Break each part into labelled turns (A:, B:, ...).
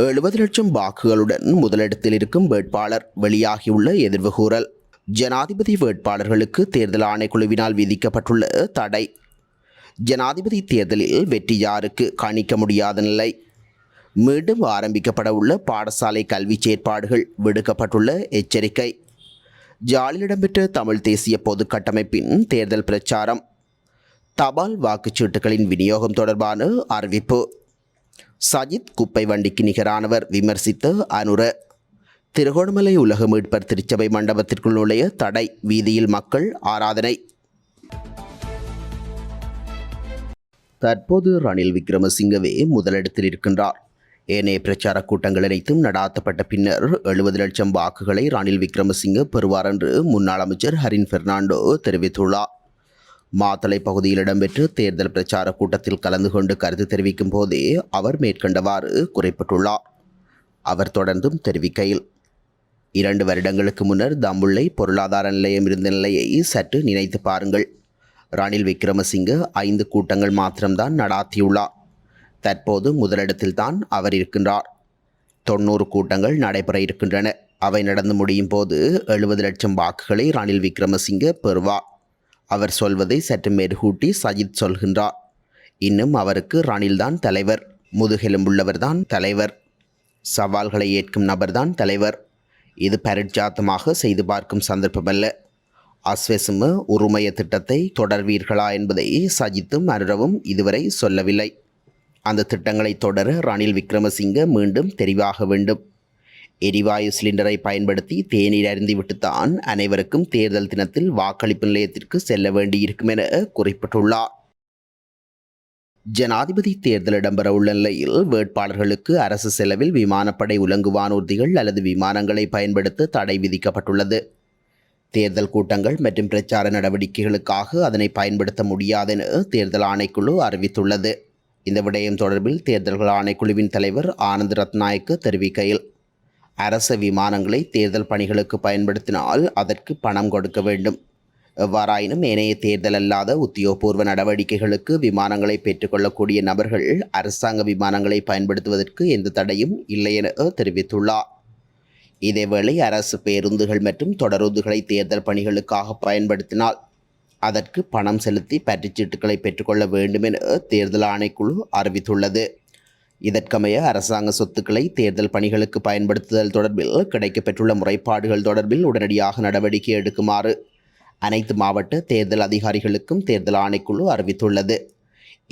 A: 70 லட்சம் வாக்குகளுடன் முதலிடத்தில் இருக்கும் வேட்பாளர் வெளியாகியுள்ள எதிர்வு கூறல். ஜனாதிபதி வேட்பாளர்களுக்கு தேர்தல் ஆணைக்குழுவினால் விதிக்கப்பட்டுள்ள தடை. ஜனாதிபதி தேர்தலில் வெற்றி யாருக்கு கணிக்க முடியாத நிலை. மீண்டும் ஆரம்பிக்கப்பட உள்ள பாடசாலை கல்வி செயற்பாடுகள் விடுக்கப்பட்டுள்ள எச்சரிக்கை. ஜாலில் இடம்பெற்ற தமிழ் தேசிய பொது கட்டமைப்பின் தேர்தல் பிரச்சாரம். தபால் வாக்குச்சீட்டுகளின் விநியோகம் தொடர்பான அறிவிப்பு. சஜித் குப்பை வண்டிக்கு நிகரானவர் விமர்சித்த அனுர. திருகோணமலை உலக மீட்பர் திருச்சபை மண்டபத்திற்குள் நுழைய தடை, வீதியில் மக்கள் ஆராதனை. தற்போது ரணில் விக்ரமசிங்கவே முதலிடத்தில் இருக்கின்றார். ஏனைய பிரச்சார கூட்டங்கள் அனைத்தும் நடாத்தப்பட்ட பின்னர் 70 லட்சம் வாக்குகளை ரணில் விக்ரமசிங்க பெறுவார் என்று முன்னாள் அமைச்சர் ஹரின் பெர்னாண்டோ தெரிவித்துள்ளார். மாத்தளை பகுதியில் இடம்பெற்ற தேர்தல் பிரச்சார கூட்டத்தில் கலந்து கொண்டு கருத்து தெரிவிக்கும் போதே அவர் மேற்கண்டவாறு குறிப்பிட்டுள்ளார். அவர் தொடர்ந்தும் தெரிவிக்கையில், 2 வருடங்களுக்கு முன்னர் தம்புள்ளை பொருளாதார நிலையம் இருந்த நிலையை சற்று நினைத்து பாருங்கள். ரணில் விக்ரமசிங்க 5 கூட்டங்கள் மாத்திரம்தான் நடாத்தியுள்ளார். தற்போது முதலிடத்தில்தான் அவர் இருக்கின்றார். 90 கூட்டங்கள் நடைபெற இருக்கின்றன. அவை நடந்து முடியும் போது 70 லட்சம் வாக்குகளை ரணில் விக்ரமசிங்க பெறுவார். அவர் சொல்வதை சற்று மெருகூட்டி சஜித் சொல்கின்றார். இன்னும் அவருக்கு ரணில்தான் தலைவர், முதுகெலும்புள்ளவர்தான் தலைவர், சவால்களை ஏற்கும் நபர்தான் தலைவர். இது பரிட்சாத்தமாக செய்து பார்க்கும் சந்தர்ப்பமல்ல. அஸ்வெசும உரிமைய திட்டத்தை தொடர்வீர்களா என்பதை சஜித்தும் அனுரவும் இதுவரை சொல்லவில்லை. அந்த திட்டங்களை தொடர ரணில் விக்ரமசிங்க மீண்டும் தெரிவாக வேண்டும். எரிவாயு சிலிண்டரை பயன்படுத்தி தேநீர் அருந்திவிட்டுத்தான் அனைவருக்கும் தேர்தல் தினத்தில் வாக்களிப்பு நிலையத்திற்கு செல்ல வேண்டியிருக்கும் என குறிப்பிட்டுள்ளார். ஜனாதிபதி தேர்தல் இடம்பெறவுள்ள நிலையில் வேட்பாளர்களுக்கு அரசு செலவில் விமானப்படை உலங்கு வானூர்திகள் அல்லது விமானங்களை பயன்படுத்த தடை விதிக்கப்பட்டுள்ளது. தேர்தல் கூட்டங்கள் மற்றும் பிரச்சார நடவடிக்கைகளுக்காக அதனை பயன்படுத்த முடியாதென தேர்தல் ஆணைக்குழு அறிவித்துள்ளது. இந்த விடயம் தொடர்பில் தேர்தல்கள் ஆணைக்குழுவின் தலைவர் ஆனந்த் ரத்நாயக்க தெரிவிக்கையில், அரச விமானங்களை தேர்தல் பணிகளுக்கு பயன்படுத்தினால் அதற்கு பணம் கொடுக்க வேண்டும். எவ்வாறாயினும் ஏனைய தேர்தல் அல்லாத உத்தியோகபூர்வ நடவடிக்கைகளுக்கு விமானங்களை பெற்றுக்கொள்ளக்கூடிய நபர்கள் அரசாங்க விமானங்களை பயன்படுத்துவதற்கு எந்த தடையும் இல்லை என தெரிவித்துள்ளார். இதேவேளை அரசு பேருந்துகள் மற்றும் தொடருந்துகளை தேர்தல் பணிகளுக்காக பயன்படுத்தினால் அதற்கு பணம் செலுத்தி பற்றுச்சீட்டுகளை பெற்றுக்கொள்ள வேண்டும் என தேர்தல் ஆணைக்குழு அறிவித்துள்ளது. இதற்கமைய அரசாங்க சொத்துக்களை தேர்தல் பணிகளுக்கு பயன்படுத்துதல் தொடர்பில் கிடைக்கப்பெற்றுள்ள முறைப்பாடுகள் தொடர்பில் உடனடியாக நடவடிக்கை எடுக்குமாறு அனைத்து மாவட்ட தேர்தல் அதிகாரிகளுக்கும் தேர்தல் ஆணைக்குழு அறிவித்துள்ளது.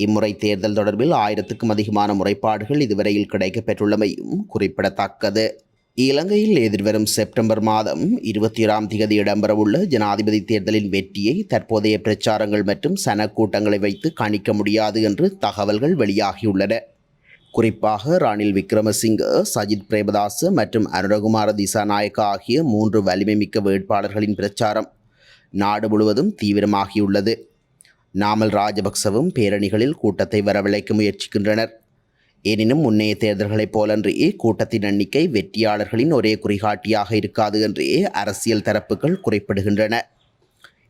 A: இம்முறை தேர்தல் தொடர்பில் 1000க்கும் அதிகமான முறைப்பாடுகள் இதுவரையில் கிடைக்கப்பெற்றுள்ளமையும் குறிப்பிடத்தக்கது. இலங்கையில் எதிர்வரும் செப்டம்பர் மாதம் 21ஆம் தேதி இடம்பெறவுள்ள ஜனாதிபதி தேர்தலின் வெற்றியை தற்போதைய பிரச்சாரங்கள் மற்றும் சனக்கூட்டங்களை வைத்து கணிக்க முடியாது என்று தகவல்கள் வெளியாகியுள்ளன. குறிப்பாக ரணில் விக்ரமசிங்க, சஜித் பிரேமதாச மற்றும் அனுரகுமார திசாநாயக்க ஆகிய 3 வலிமைமிக்க வேட்பாளர்களின் பிரச்சாரம் நாடு முழுவதும் தீவிரமாகியுள்ளது. நாமல் ராஜபக்சவும் பேரணிகளில் கூட்டத்தை வரவழைக்க முயற்சிக்கின்றனர். எனினும் முன்னைய தேர்தல்களைப் போலன்றி கூட்டத்தின் எண்ணிக்கை வெற்றியாளர்களின் ஒரே குறிகாட்டியாக இருக்காது என்றே அரசியல் தரப்புகள் குறிப்பிடுகின்றன.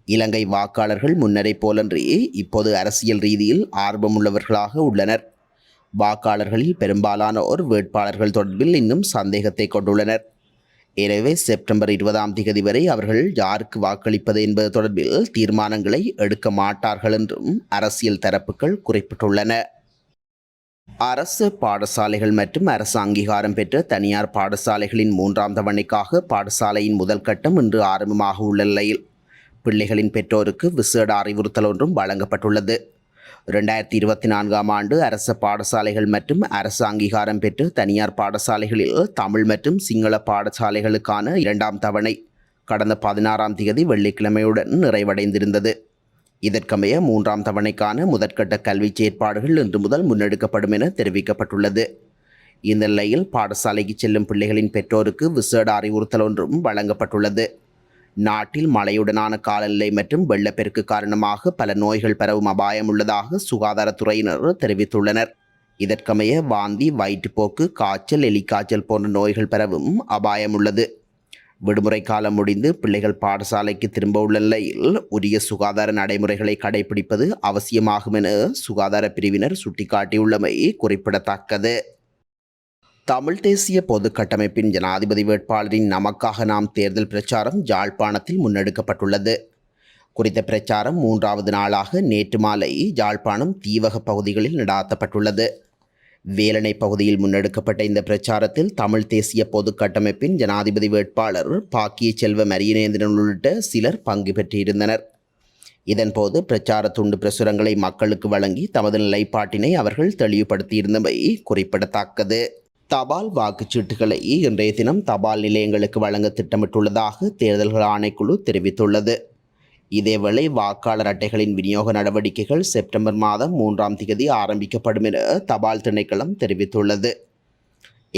A: இலங்கை வாக்காளர்கள் முன்னரை போலன்றி இப்போது அரசியல் ரீதியில் ஆர்வமுள்ளவர்களாக உள்ளனர். வாக்காளர்களில் பெரும்பாலானோர் வேட்பாளர்கள் தொடர்பில் இன்னும் சந்தேகத்தை கொண்டுள்ளனர். எனவே செப்டம்பர் 20ஆம் தேதி வரை அவர்கள் யாருக்கு வாக்களிப்பது என்பது தொடர்பில் தீர்மானங்களை எடுக்க மாட்டார்கள் என்றும் அரசியல் தரப்புகள் குறிப்பிட்டுள்ளன. அரசு பாடசாலைகள் மற்றும் அரசு அங்கீகாரம் பெற்ற தனியார் பாடசாலைகளின் 3ஆம் தவணைக்காக பாடசாலையின் முதல் கட்டம் இன்று ஆரம்பமாக உள்ள நிலையில் பிள்ளைகளின் பெற்றோருக்கு விசேட அறிவுறுத்தல் ஒன்றும் வழங்கப்பட்டுள்ளது. 2024ஆம் ஆண்டு அரசு பாடசாலைகள் மற்றும் அரசு அங்கீகாரம் பெற்ற தனியார் பாடசாலைகளில் தமிழ் மற்றும் சிங்கள பாடசாலைகளுக்கான 2ஆம் தவணை கடந்த 16ஆம் தேதி வெள்ளிக்கிழமையுடன் நிறைவடைந்திருந்தது. இதற்கமைய 3ஆம் தவணைக்கான முதற்கட்ட கல்வி செயற்பாடுகள் இன்று முதல் முன்னெடுக்கப்படும் என தெரிவிக்கப்பட்டுள்ளது. இந்த நிலையில் பாடசாலைக்கு செல்லும் பிள்ளைகளின் பெற்றோருக்கு விசேட அறிவுறுத்தல் ஒன்றும் வழங்கப்பட்டுள்ளது. நாட்டில் மழையுடனான காலநிலை மற்றும் வெள்ளப்பெருக்கு காரணமாக பல நோய்கள் பரவும் அபாயம் உள்ளதாக சுகாதாரத்துறையினர் தெரிவித்துள்ளனர். இதற்கமைய வாந்தி, வயிற்றுப்போக்கு, காய்ச்சல், எலிக்காய்ச்சல் போன்ற நோய்கள் பரவும் அபாயம் உள்ளது. விடுமுறை காலம் முடிந்து பிள்ளைகள் பாடசாலைக்கு திரும்ப உள்ள நிலையில் உரிய சுகாதார நடைமுறைகளை கடைபிடிப்பது அவசியமாகும் என சுகாதார பிரிவினர் சுட்டிக்காட்டியுள்ளமை குறிப்பிடத்தக்கது. தமிழ் தேசிய பொது கட்டமைப்பின் ஜனாதிபதி வேட்பாளரின் நமக்காக நாம் தேர்தல் பிரச்சாரம் யாழ்ப்பாணத்தில் முன்னெடுக்கப்பட்டுள்ளது. குறித்த பிரச்சாரம் 3வது நாளாக நேற்று மாலை யாழ்ப்பாணம் தீவக பகுதிகளில் நடாத்தப்பட்டுள்ளது. வேலணை பகுதியில் முன்னெடுக்கப்பட்ட இந்த பிரச்சாரத்தில் தமிழ் தேசிய பொது கட்டமைப்பின் ஜனாதிபதி வேட்பாளர் பாக்கிய செல்வ மரியநேந்திரன் உள்ளிட்ட சிலர் பங்கு பெற்றிருந்தனர். இதன்போது பிரச்சார துண்டு பிரசுரங்களை மக்களுக்கு வழங்கி தமது நிலைப்பாட்டினை அவர்கள் தெளிவுபடுத்தியிருந்தமை குறிப்பிடத்தக்கது. தபால் வாக்குச்சீட்டுகளை இன்றைய தினம் தபால் நிலையங்களுக்கு வழங்க திட்டமிட்டுள்ளதாக தேர்தல்கள் ஆணைக்குழு தெரிவித்துள்ளது. இதேவேளை வாக்காளர் அட்டைகளின் விநியோக நடவடிக்கைகள் செப்டம்பர் மாதம் 3ஆம் தேதி ஆரம்பிக்கப்படும் என தபால் திணைக்களம் தெரிவித்துள்ளது.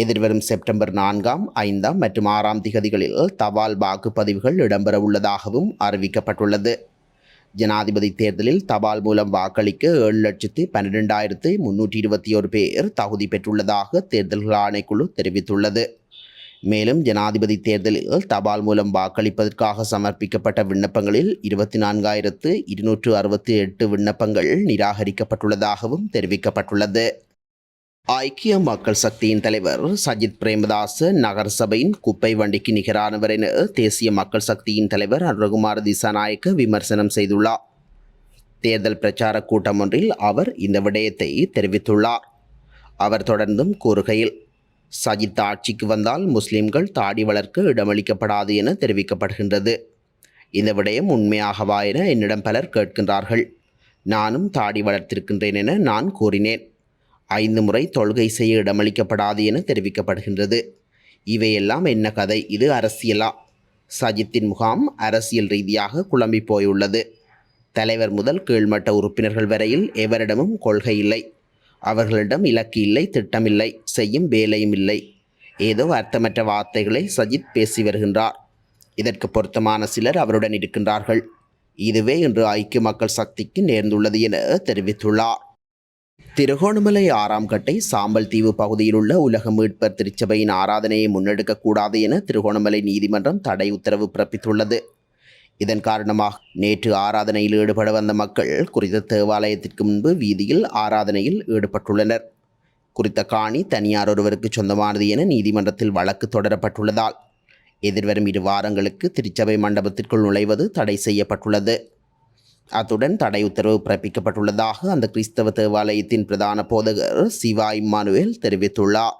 A: எதிர்வரும் செப்டம்பர் 4ஆம் 5ஆம் மற்றும் 6ஆம் தேதிகளில் தபால் வாக்குப்பதிவுகள் இடம்பெற உள்ளதாகவும் அறிவிக்கப்பட்டுள்ளது. ஜனாதிபதி தேர்தலில் தபால் மூலம் வாக்களிக்க 7,12,321 பேர் தகுதி பெற்றுள்ளதாக தேர்தல்கள் ஆணைக்குழு தெரிவித்துள்ளது. மேலும் ஜனாதிபதி தேர்தலில் தபால் மூலம் வாக்களிப்பதற்காக சமர்ப்பிக்கப்பட்ட விண்ணப்பங்களில் 24,268 விண்ணப்பங்கள் நிராகரிக்கப்பட்டுள்ளதாகவும் தெரிவிக்கப்பட்டுள்ளது. ஐக்கிய மக்கள் சக்தியின் தலைவர் சஜித் பிரேமதாச நகரசபையின் குப்பை வண்டிக்கு நிகரானவர் என தேசிய மக்கள் சக்தியின் தலைவர் அனுரகுமார திசாநாயக்க விமர்சனம் செய்துள்ளார். தேர்தல் பிரச்சார கூட்டம் ஒன்றில் அவர் இந்த விடயத்தை தெரிவித்துள்ளார். அவர் தொடர்ந்தும் கூறுகையில், சஜித் ஆட்சிக்கு வந்தால் முஸ்லிம்கள் தாடி வளர்க்க இடமளிக்கப்படாது என தெரிவிக்கப்படுகின்றது. இந்த விடயம் உண்மையாகவா என என்னிடம் பலர் கேட்கின்றார்கள். நானும் தாடி வளர்த்திருக்கின்றேன் என நான் கூறினேன். 5 முறை தொழுகை செய்ய இடமளிக்கப்படாது என தெரிவிக்கப்படுகின்றது. இவையெல்லாம் என்ன கதை? இது அரசியலா? சஜித்தின் முகாம் அரசியல் ரீதியாக குழம்பி போயுள்ளது. தலைவர் முதல் கீழ்மட்ட உறுப்பினர்கள் வரையில் எவரிடமும் கொள்கை இல்லை. அவர்களிடம் இலக்கு இல்லை, திட்டமில்லை, செய்யும் வேலையும் இல்லை. ஏதோ அர்த்தமற்ற வார்த்தைகளை சஜித் பேசி வருகின்றார். இதற்கு பொருத்தமான சிலர் அவருடன் இருக்கின்றார்கள். இதுவே இன்று ஐக்கிய மக்கள் சக்திக்கு நேர்ந்துள்ளது என தெரிவித்துள்ளார். திருகோணமலை 6ஆம் கட்டை சாம்பல் தீவு பகுதியில் உள்ள உலக மீட்பர் திருச்சபையின் ஆராதனையை முன்னெடுக்கக்கூடாது என திருகோணமலை நீதிமன்றம் தடை உத்தரவு பிறப்பித்துள்ளது. இதன் காரணமாக நேற்று ஆராதனையில் ஈடுபட வந்த மக்கள் குறித்த தேவாலயத்திற்கு முன்பு வீதியில் ஆராதனையில் ஈடுபட்டுள்ளனர். குறித்த காணி தனியார் ஒருவருக்கு சொந்தமானது என நீதிமன்றத்தில் வழக்கு தொடரப்பட்டுள்ளதால் எதிர்வரும் 2 வாரங்களுக்கு திருச்சபை மண்டபத்திற்குள் நுழைவது தடை செய்யப்பட்டுள்ளது. அத்துடன் தடை உத்தரவு பிறப்பிக்கப்பட்டுள்ளதாக அந்த கிறிஸ்தவ தேவாலயத்தின் பிரதான போதகர் சிவா இம்மானுவேல் தெரிவித்துள்ளார்.